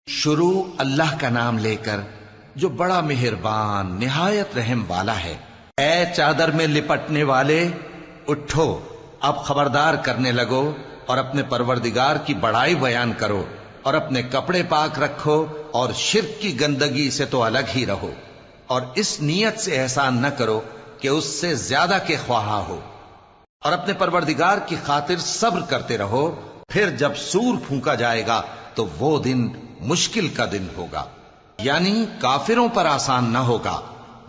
شروع اللہ کا نام لے کر جو بڑا مہربان نہایت رحم والا ہے۔ اے چادر میں لپٹنے والے، اٹھو، اب خبردار کرنے لگو اور اپنے پروردگار کی بڑائی بیان کرو اور اپنے کپڑے پاک رکھو اور شرک کی گندگی سے تو الگ ہی رہو، اور اس نیت سے احسان نہ کرو کہ اس سے زیادہ کے خواہاں ہو، اور اپنے پروردگار کی خاطر صبر کرتے رہو۔ پھر جب سور پھونکا جائے گا تو وہ دن مشکل کا دن ہوگا، یعنی کافروں پر آسان نہ ہوگا۔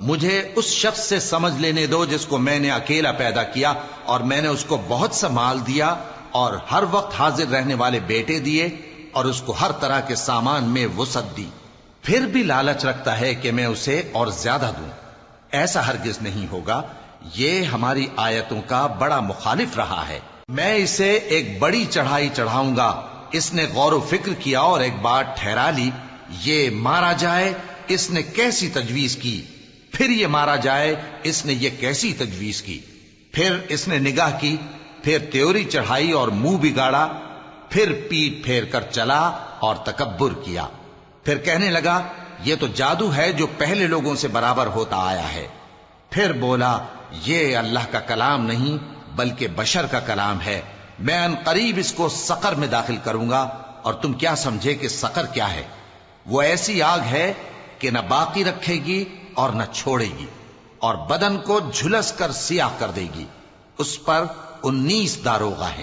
مجھے اس شخص سے سمجھ لینے دو جس کو میں نے اکیلا پیدا کیا اور میں نے اس کو بہت سا مال دیا اور ہر وقت حاضر رہنے والے بیٹے دیے اور اس کو ہر طرح کے سامان میں وسعت دی، پھر بھی لالچ رکھتا ہے کہ میں اسے اور زیادہ دوں۔ ایسا ہرگز نہیں ہوگا، یہ ہماری آیتوں کا بڑا مخالف رہا ہے۔ میں اسے ایک بڑی چڑھائی چڑھاؤں گا۔ اس نے غور و فکر کیا اور ایک بات ٹھہرا لی، یہ مارا جائے، اس نے کیسی تجویز کی، پھر یہ مارا جائے، اس نے یہ کیسی تجویز کی۔ پھر اس نے نگاہ کی، پھر تیوری چڑھائی اور منہ بگاڑا، پھر پیٹ پھیر کر چلا اور تکبر کیا، پھر کہنے لگا یہ تو جادو ہے جو پہلے لوگوں سے برابر ہوتا آیا ہے۔ پھر بولا یہ اللہ کا کلام نہیں بلکہ بشر کا کلام ہے، میں ان قریب اس کو سقر میں داخل کروں گا، اور تم کیا سمجھے کہ سقر کیا ہے؟ وہ ایسی آگ ہے کہ نہ باقی رکھے گی اور نہ چھوڑے گی، اور بدن کو جھلس کر سیاہ کر دے گی۔ اس پر 19 داروغہ ہیں۔